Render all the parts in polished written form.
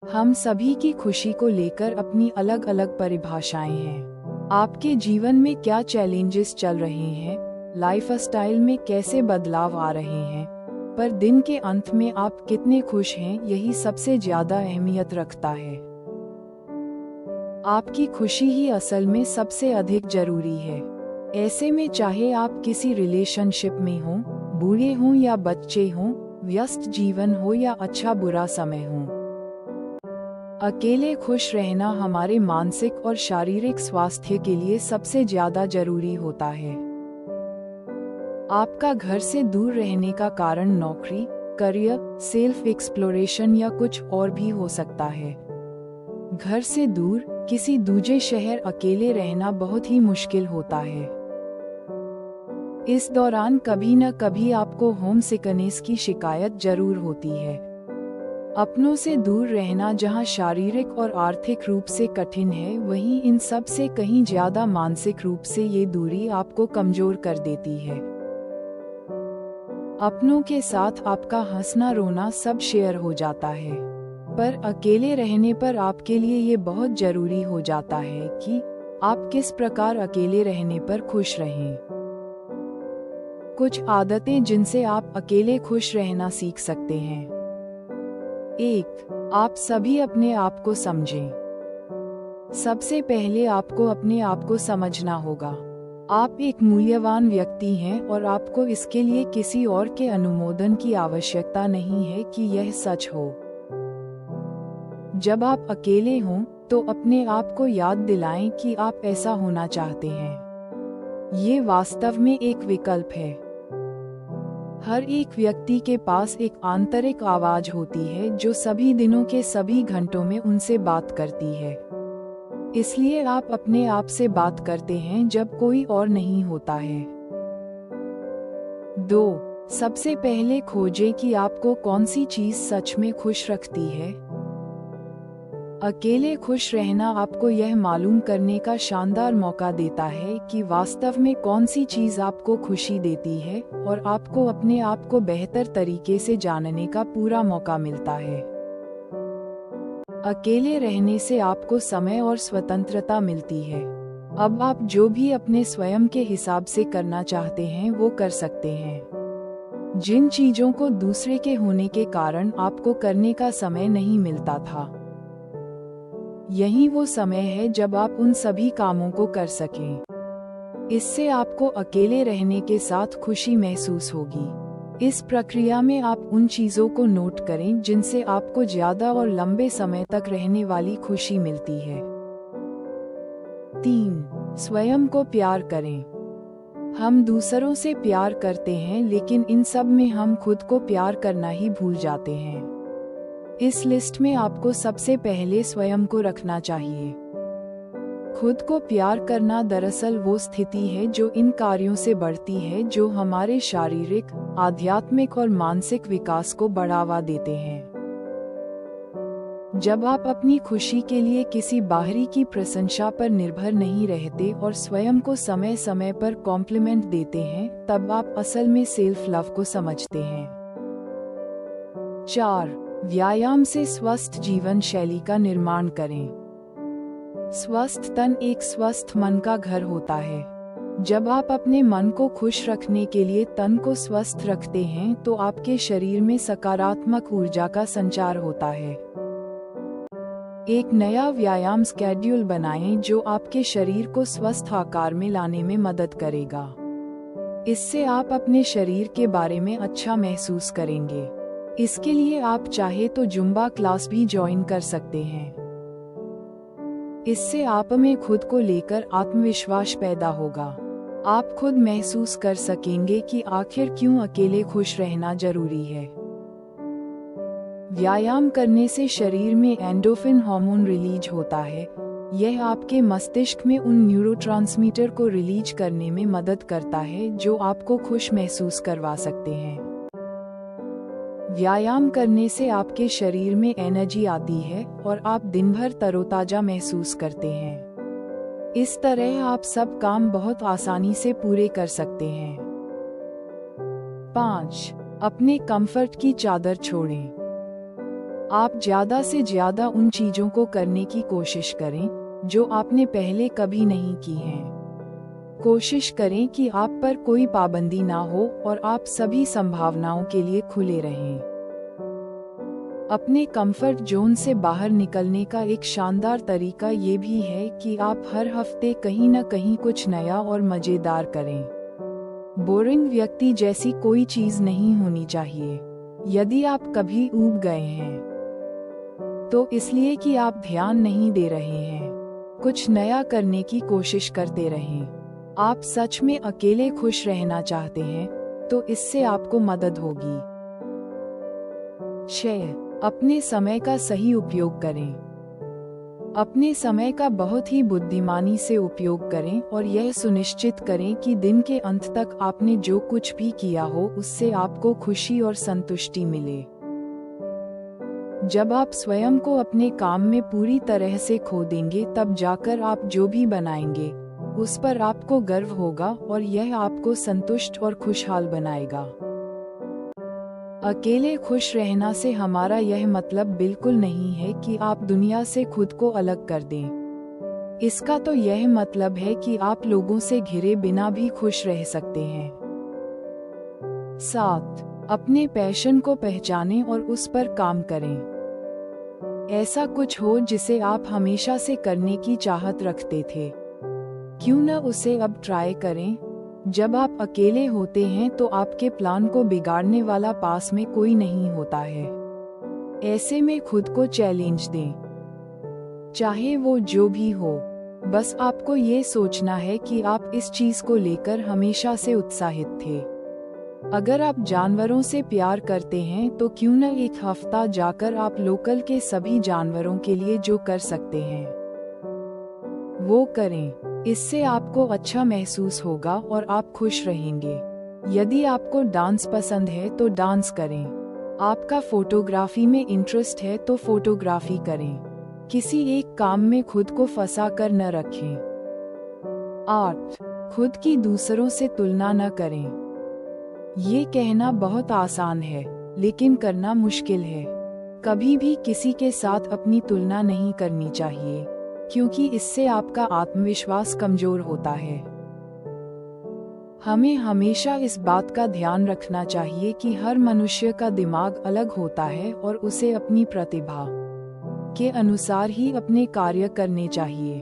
हम सभी की खुशी को लेकर अपनी अलग अलग परिभाषाएं हैं। आपके जीवन में क्या चैलेंजेस चल रहे हैं, लाइफस्टाइल में कैसे बदलाव आ रहे हैं, पर दिन के अंत में आप कितने खुश हैं, यही सबसे ज्यादा अहमियत रखता है। आपकी खुशी ही असल में सबसे अधिक जरूरी है। ऐसे में चाहे आप किसी रिलेशनशिप में हों, बूढ़े हों या बच्चे हों, व्यस्त जीवन हो या अच्छा बुरा समय हो, अकेले खुश रहना हमारे मानसिक और शारीरिक स्वास्थ्य के लिए सबसे ज्यादा जरूरी होता है। आपका घर से दूर रहने का कारण नौकरी, करियर, सेल्फ एक्सप्लोरेशन या कुछ और भी हो सकता है। घर से दूर किसी दूजे शहर अकेले रहना बहुत ही मुश्किल होता है। इस दौरान कभी न कभी आपको होम सिकनेस की शिकायत जरूर होती है। अपनों से दूर रहना जहां शारीरिक और आर्थिक रूप से कठिन है, वहीं इन सब से कहीं ज्यादा मानसिक रूप से ये दूरी आपको कमजोर कर देती है। अपनों के साथ आपका हंसना रोना सब शेयर हो जाता है, पर अकेले रहने पर आपके लिए ये बहुत जरूरी हो जाता है कि आप किस प्रकार अकेले रहने पर खुश रहें। कुछ आदतें जिनसे आप अकेले खुश रहना सीख सकते हैं। 1. आप सभी अपने आप को समझें। सबसे पहले आपको अपने आप को समझना होगा। आप एक मूल्यवान व्यक्ति हैं और आपको इसके लिए किसी और के अनुमोदन की आवश्यकता नहीं है कि यह सच हो। जब आप अकेले हों तो अपने आप को याद दिलाएं कि आप ऐसा होना चाहते हैं। ये वास्तव में एक विकल्प है। हर एक व्यक्ति के पास एक आंतरिक आवाज होती है जो सभी दिनों के सभी घंटों में उनसे बात करती है। इसलिए आप अपने आप से बात करते हैं जब कोई और नहीं होता है। 2. सबसे पहले खोजें कि आपको कौन सी चीज सच में खुश रखती है। अकेले खुश रहना आपको यह मालूम करने का शानदार मौका देता है कि वास्तव में कौन सी चीज आपको खुशी देती है, और आपको अपने आप को बेहतर तरीके से जानने का पूरा मौका मिलता है। अकेले रहने से आपको समय और स्वतंत्रता मिलती है। अब आप जो भी अपने स्वयं के हिसाब से करना चाहते हैं वो कर सकते हैं। जिन चीजों को दूसरे के होने के कारण आपको करने का समय नहीं मिलता था, यही वो समय है जब आप उन सभी कामों को कर सकें। इससे आपको अकेले रहने के साथ खुशी महसूस होगी। इस प्रक्रिया में आप उन चीजों को नोट करें जिनसे आपको ज्यादा और लंबे समय तक रहने वाली खुशी मिलती है। 3. स्वयं को प्यार करें। हम दूसरों से प्यार करते हैं, लेकिन इन सब में हम खुद को प्यार करना ही भूल जाते हैं। इस लिस्ट में आपको सबसे पहले स्वयं को रखना चाहिए। खुद को प्यार करना दरअसल वो स्थिति है जो इन कार्यों से बढ़ती है जो हमारे शारीरिक, आध्यात्मिक और मानसिक विकास को बढ़ावा देते हैं। जब आप अपनी खुशी के लिए किसी बाहरी की प्रशंसा पर निर्भर नहीं रहते और स्वयं को समय समय पर कॉम्प्लीमेंट देते हैं, तब आप असल में सेल्फ लव को समझते हैं। 4. व्यायाम से स्वस्थ जीवन शैली का निर्माण करें। स्वस्थ तन एक स्वस्थ मन का घर होता है। जब आप अपने मन को खुश रखने के लिए तन को स्वस्थ रखते हैं तो आपके शरीर में सकारात्मक ऊर्जा का संचार होता है। एक नया व्यायाम स्केड्यूल बनाएं जो आपके शरीर को स्वस्थ आकार में लाने में मदद करेगा। इससे आप अपने शरीर के बारे में अच्छा महसूस करेंगे। इसके लिए आप चाहे तो जुम्बा क्लास भी ज्वाइन कर सकते हैं। इससे आप में खुद को लेकर आत्मविश्वास पैदा होगा। आप खुद महसूस कर सकेंगे कि आखिर क्यों अकेले खुश रहना जरूरी है। व्यायाम करने से शरीर में एंडोर्फिन हार्मोन रिलीज होता है। यह आपके मस्तिष्क में उन न्यूरोट्रांसमीटर को रिलीज करने में मदद करता है जो आपको खुश महसूस करवा सकते हैं। व्यायाम करने से आपके शरीर में एनर्जी आती है और आप दिन भर तरोताजा महसूस करते हैं। इस तरह आप सब काम बहुत आसानी से पूरे कर सकते हैं। 5. अपने कंफर्ट की चादर छोड़ें। आप ज्यादा से ज्यादा उन चीजों को करने की कोशिश करें जो आपने पहले कभी नहीं की हैं। कोशिश करें कि आप पर कोई पाबंदी ना हो और आप सभी संभावनाओं के लिए खुले रहें। अपने कंफर्ट जोन से बाहर निकलने का एक शानदार तरीका ये भी है कि आप हर हफ्ते कहीं न कहीं कुछ नया और मजेदार करें। बोरिंग व्यक्ति जैसी कोई चीज नहीं होनी चाहिए। यदि आप कभी ऊब गए हैं तो इसलिए कि आप ध्यान नहीं दे रहे हैं। कुछ नया करने की कोशिश करते रहें। आप सच में अकेले खुश रहना चाहते हैं तो इससे आपको मदद होगी। 6. अपने समय का सही उपयोग करें। अपने समय का बहुत ही बुद्धिमानी से उपयोग करें और यह सुनिश्चित करें कि दिन के अंत तक आपने जो कुछ भी किया हो उससे आपको खुशी और संतुष्टि मिले। जब आप स्वयं को अपने काम में पूरी तरह से खो देंगे तब जाकर आप जो भी बनाएंगे उस पर आपको गर्व होगा और यह आपको संतुष्ट और खुशहाल बनाएगा। अकेले खुश रहना से हमारा यह मतलब बिल्कुल नहीं है कि आप दुनिया से खुद को अलग कर दें। इसका तो यह मतलब है कि आप लोगों से घिरे बिना भी खुश रह सकते हैं। 7. अपने पैशन को पहचानें और उस पर काम करें। ऐसा कुछ हो जिसे आप हमेशा से करने की चाहत रखते थे, क्यों न उसे अब ट्राई करें। जब आप अकेले होते हैं तो आपके प्लान को बिगाड़ने वाला पास में कोई नहीं होता है। ऐसे में खुद को चैलेंज दें, चाहे वो जो भी हो। बस आपको ये सोचना है कि आप इस चीज को लेकर हमेशा से उत्साहित थे। अगर आप जानवरों से प्यार करते हैं तो क्यों न एक हफ्ता जाकर आप लोकल के सभी जानवरों के लिए जो कर सकते हैं वो करें। इससे आपको अच्छा महसूस होगा और आप खुश रहेंगे। यदि आपको डांस पसंद है तो डांस करें। आपका फोटोग्राफी में इंटरेस्ट है तो फोटोग्राफी करें। किसी एक काम में खुद को फंसा कर न रखें। 8. खुद की दूसरों से तुलना न करें। ये कहना बहुत आसान है लेकिन करना मुश्किल है। कभी भी किसी के साथ अपनी तुलना नहीं करनी चाहिए, क्योंकि इससे आपका आत्मविश्वास कमजोर होता है। हमें हमेशा इस बात का ध्यान रखना चाहिए कि हर मनुष्य का दिमाग अलग होता है और उसे अपनी प्रतिभा के अनुसार ही अपने कार्य करने चाहिए।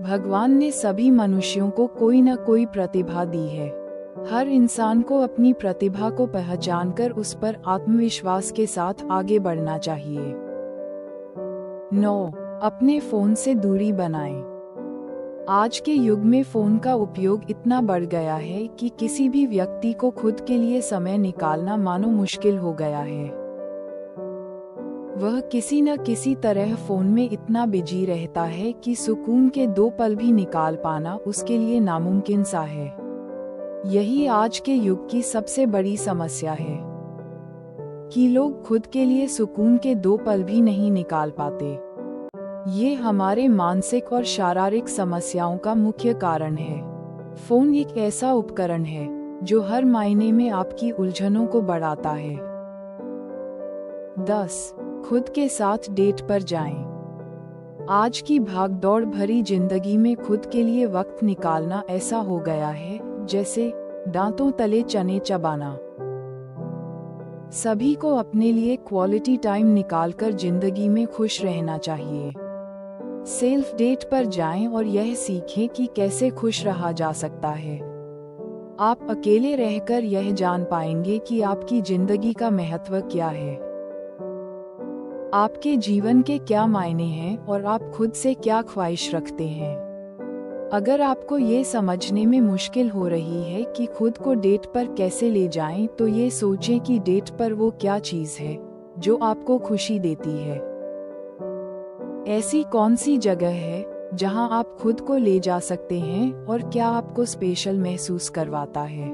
भगवान ने सभी मनुष्यों को कोई न कोई प्रतिभा दी है। हर इंसान को अपनी प्रतिभा को पहचानकर उस पर आत्मविश्वास के साथ आगे बढ़ना चाहिए। 9. अपने फोन से दूरी बनाएं। आज के युग में फोन का उपयोग इतना बढ़ गया है कि किसी भी व्यक्ति को खुद के लिए समय निकालना मानो मुश्किल हो गया है। वह किसी न किसी तरह फोन में इतना बिजी रहता है कि सुकून के 2 पल भी निकाल पाना उसके लिए नामुमकिन सा है। यही आज के युग की सबसे बड़ी समस्या है कि लोग खुद के लिए सुकून के 2 पल भी नहीं निकाल पाते। ये हमारे मानसिक और शारीरिक समस्याओं का मुख्य कारण है। फोन एक ऐसा उपकरण है जो हर मायने में आपकी उलझनों को बढ़ाता है। 10. खुद के साथ डेट पर जाएं। आज की भागदौड़ भरी जिंदगी में खुद के लिए वक्त निकालना ऐसा हो गया है जैसे दांतों तले चने चबाना। सभी को अपने लिए क्वालिटी टाइम निकालकर जिंदगी में खुश रहना चाहिए। सेल्फ डेट पर जाएं और यह सीखें कि कैसे खुश रहा जा सकता है। आप अकेले रहकर यह जान पाएंगे कि आपकी जिंदगी का महत्व क्या है, आपके जीवन के क्या मायने हैं और आप खुद से क्या ख्वाहिश रखते हैं। अगर आपको ये समझने में मुश्किल हो रही है कि खुद को डेट पर कैसे ले जाएं, तो ये सोचें कि डेट पर वो क्या चीज़ है जो आपको खुशी देती है। ऐसी कौन सी जगह है जहां आप खुद को ले जा सकते हैं और क्या आपको स्पेशल महसूस करवाता है।